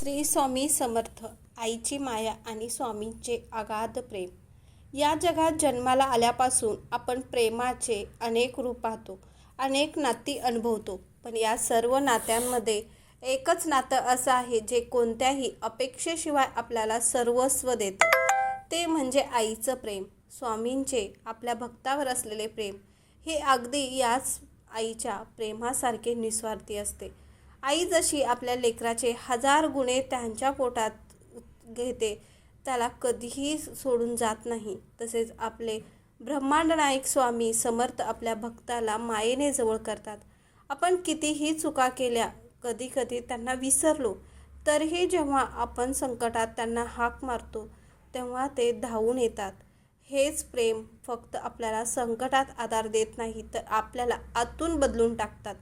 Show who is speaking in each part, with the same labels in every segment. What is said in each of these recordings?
Speaker 1: श्री स्वामी समर्थ. आईची माया आणि स्वामींचे अगाध प्रेम. या जगात जन्माला आल्यापासून आपण प्रेमाचे अनेक रूप पाहतो, अनेक नाती अनुभवतो. पण या सर्व नात्यांमध्ये एकच नातं असं आहे जे कोणत्याही अपेक्षेशिवाय आपल्याला सर्वस्व देतं. ते म्हणजे आईचं प्रेम. स्वामींचे आपल्या भक्तावर असलेले प्रेम हे अगदी याच आईच्या प्रेमासारखे निस्वार्थी असते. आई जशी आपल्या लेकराचे हजार गुणे त्यांच्या पोटात घेते, त्याला कधीही सोडून जात नाही, तसेच आपले ब्रह्मांड नायक स्वामी समर्थ आपल्या भक्ताला मायेने जवळ करतात. आपण कितीही चुका केल्या, कधी कधी त्यांना विसरलो, तरीही जेव्हा आपण संकटात त्यांना हाक मारतो तेव्हा ते धावून येतात. हेच प्रेम फक्त आपल्याला संकटात आधार देत नाही, तर आपल्याला आतून बदलून टाकतात.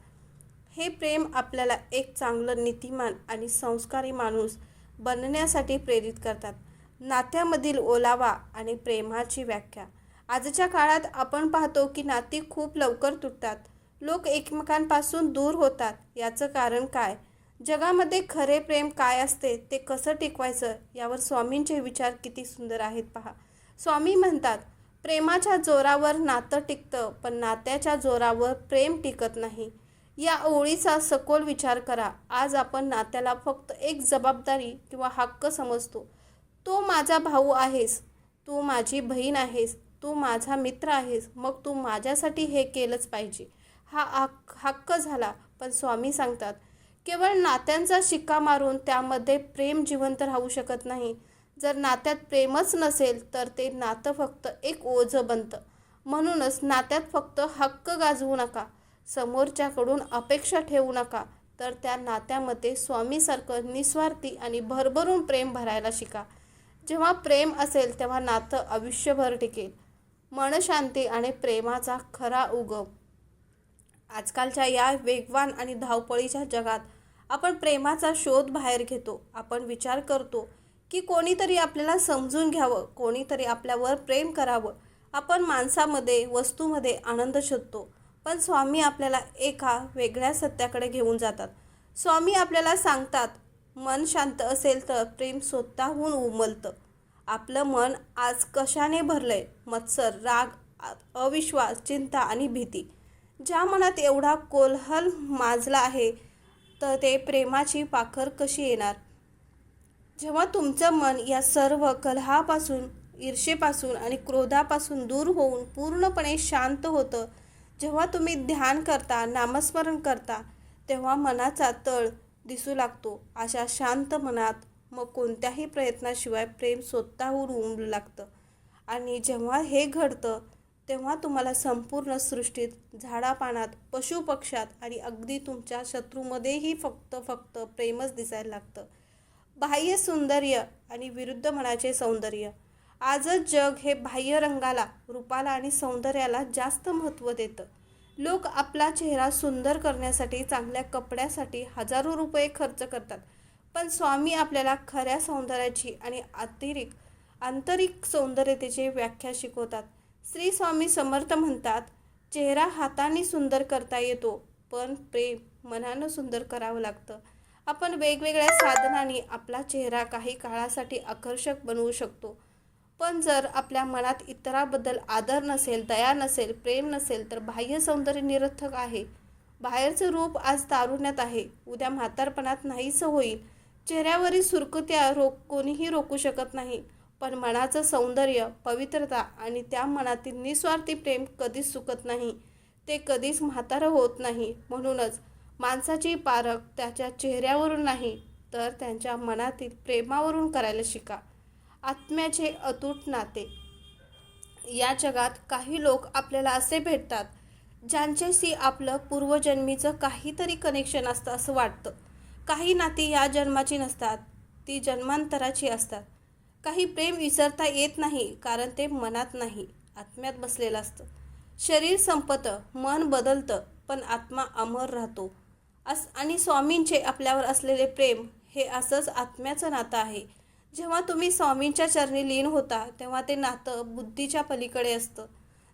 Speaker 1: हे प्रेम आपल्याला एक चांगलं नीतिमान आणि संस्कारी माणूस बनण्यासाठी प्रेरित करतात. नात्यामधील ओलावा आणि प्रेमाची व्याख्या. आजच्या काळात आपण पाहतो की नाती खूप लवकर तुटतात. लोक एकमेकांपासून दूर होतात. याचं कारण काय? जगामध्ये खरे प्रेम काय असते, ते कसं टिकवायचं, यावर स्वामींचे विचार किती सुंदर आहेत पहा. स्वामी म्हणतात, प्रेमाच्या जोरावर नातं टिकतं, पण नात्याच्या जोरावर प्रेम टिकत नाही. या ओळीचा सखोल विचार करा. आज आपण नात्याला फक्त एक जबाबदारी किंवा हक्क समजतो. तू माझा भाऊ आहेस, तू माझी बहीण आहेस, तू माझा मित्र आहेस, मग तू माझ्यासाठी हे केलंच पाहिजे, हा हक्क झाला. पण स्वामी सांगतात, केवळ नात्यांचा शिक्का मारून त्यामध्ये प्रेम जिवंत राहू शकत नाही. जर नात्यात प्रेमच नसेल तर ते नातं फक्त एक ओझं बनतं. म्हणूनच नात्यात फक्त हक्क गाजवू नका, समोरच्याकडून अपेक्षा ठेवू नका, तर त्या नात्यामध्ये स्वामीसारखं निस्वार्थी आणि भरभरून प्रेम भरायला शिका. जेव्हा प्रेम असेल तेव्हा नातं आयुष्यभर टिकेल. मनशांती आणि प्रेमाचा खरा उगम. आजकालच्या या वेगवान आणि धावपळीच्या जगात आपण प्रेमाचा शोध बाहेर घेतो. आपण विचार करतो की कोणीतरी आपल्याला समजून घ्यावं, कोणीतरी आपल्यावर प्रेम करावं. आपण माणसामध्ये, वस्तूमध्ये आनंद शोधतो. पण स्वामी आपल्याला एका वेगळ्या सत्याकडे घेऊन जातात. स्वामी आपल्याला सांगतात, मन शांत असेल तर प्रेम स्वतःहून उमलतं. आपलं मन आज कशाने भरलंय? मत्सर, राग, अविश्वास, चिंता आणि भीती. ज्या मनात एवढा कोलाहल माजला आहे, तर ते प्रेमाची पाखर कशी येणार? जेव्हा तुमचं मन या सर्व कलहापासून, ईर्षेपासून आणि क्रोधापासून दूर होऊन पूर्णपणे शांत होतं, जेव्हा तुम्ही ध्यान करता, नामस्मरण करता, तेव्हा मनाचा तळ दिसू लागतो. अशा शांत मनात मग कोणत्याही प्रयत्नाशिवाय प्रेम स्वतःहून उमलू लागतं. आणि जेव्हा हे घडतं तेव्हा तुम्हाला संपूर्ण सृष्टीत, झाडापानात, पशुपक्ष्यात आणि अगदी तुमच्या शत्रूमध्येही फक्त प्रेमच दिसायला लागतं. बाह्य सौंदर्य आणि विरुद्ध मनाचे सौंदर्य. आजच जग हे बाह्य रंगाला, रूपाला आणि सौंदर्याला जास्त महत्त्व देतं. लोक आपला चेहरा सुंदर करण्यासाठी, चांगल्या कपड्यासाठी हजारो रुपये खर्च करतात. पण स्वामी आपल्याला खऱ्या सौंदर्याची आणि आंतरिक सौंदर्यतेची व्याख्या शिकवतात. श्री स्वामी समर्थ म्हणतात, चेहरा हाताने सुंदर करता येतो, पण प्रेम मनानं सुंदर करावं लागतं. आपण वेगवेगळ्या साधनांनी आपला चेहरा काही काळासाठी आकर्षक बनवू शकतो, पण जर आपल्या मनात इतरांबद्दल आदर नसेल, दया नसेल, प्रेम नसेल, तर बाह्य सौंदर्य निरर्थक आहे. बाहेरचं रूप आज तारुण्यात आहे, उद्या म्हातारपणात नाहीसं होईल. चेहऱ्यावरील सुरकुत्या कोणीही रोखू शकत नाही, पण मनाचं सौंदर्य, पवित्रता आणि त्या मनातील निस्वार्थी प्रेम कधीच सुकत नाही. ते कधीच म्हातारं होत नाही. म्हणूनच माणसाची पारख त्याच्या चेहऱ्यावरून नाही, तर त्यांच्या मनातील प्रेमावरून करायला शिका. आत्म्याचे अतूट नाते. या जगात काही लोक आपल्याला असे भेटतात ज्यांच्याशी आपलं पूर्वजन्मीचं काहीतरी कनेक्शन असतं असं वाटतं. काही नाती या जन्माची नसतात, ती जन्मांतराची असतात. काही प्रेम विसरता येत नाही, कारण ते मनात नाही, आत्म्यात बसलेलं असतं. शरीर संपतं, मन बदलतं, पण आत्मा अमर राहतो. आणि स्वामींचे आपल्यावर असलेले प्रेम हे असंच आत्म्याचं नातं आहे. जेव्हा तुम्ही स्वामींच्या चरणी लीन होता, तेव्हा ते नातं बुद्धीच्या पलीकडे असतं.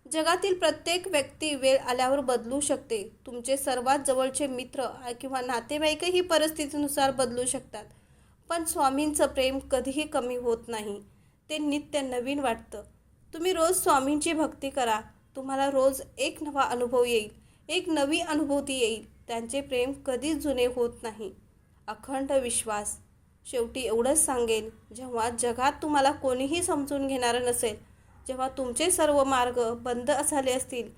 Speaker 1: जगातील प्रत्येक व्यक्ती वेळ आल्यावर बदलू शकते. तुमचे सर्वात जवळचे मित्र किंवा नातेवाईकही परिस्थितीनुसार बदलू शकतात. पण स्वामींचं प्रेम कधीही कमी होत नाही. ते नित्य नवीन वाटतं. तुम्ही रोज स्वामींची भक्ती करा. तुम्हाला रोज एक नवा अनुभव येईल, एक नवी अनुभूती येईल. त्यांचे प्रेम कधीच जुने होत नाही. अखंड विश्वास. शेवटी एवढंच सांगेन, जेव्हा जगात तुम्हाला कोणीही समजून घेणारं नसेल, जेव्हा तुमचे सर्व मार्ग बंद झाले असतील,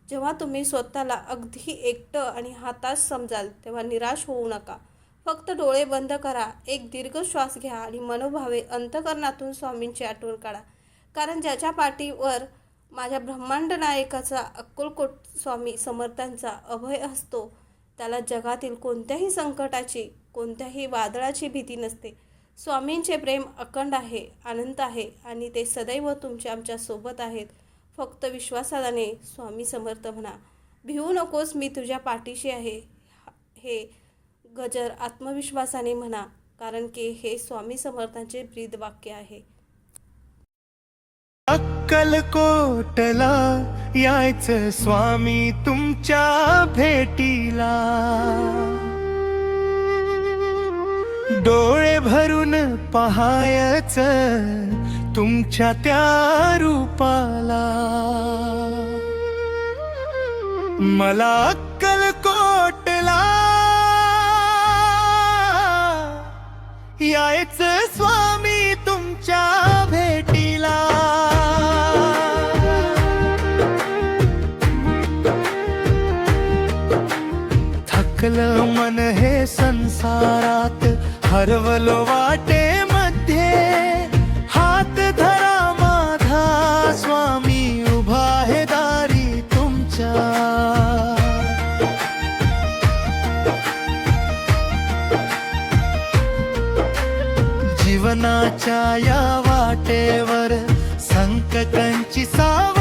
Speaker 1: जेव्हा तुम्ही स्वतःला अगदी एकटं आणि हताश समजाल, तेव्हा निराश होऊ नका. फक्त डोळे बंद करा, एक दीर्घ श्वास घ्या आणि मनोभावे अंतःकरणातून स्वामींची आठवण काढा. कारण ज्याच्या पाठीवर माझ्या ब्रह्मांड नायकाचा अक्कलकोट स्वामी समर्थांचा अभय असतो, त्याला जगातील कोणत्याही संकटाची, कोणत्याही वादळाची भीती नसते. स्वामींचे प्रेम अखंड आहे, अनंत आहे आणि ते सदैव तुमच्या आमच्या सोबत आहेत. फक्त विश्वासाने स्वामी समर्थ म्हणा. भिवू नकोस, मी तुझ्या पाठीशी आहे. हे गजर आत्मविश्वासाने म्हणा, कारण की हे स्वामी समर्थांचे ब्रीद वाक्य आहे.
Speaker 2: अक्कलकोटला यायचं स्वामी तुमच्या भेटीला, डोळे भरून पहायचं तुमच्या त्या रूपाला. मला अक्कलकोटला यायचं स्वामी तुमच्या भेटीला. थकलं मन हे संसारात, हरवलो वाटेमध्ये, हात धरा माझा स्वामी, उभा आहे दारी तुमच्या. जीवनाच्या या वाटेवर संकटांची साव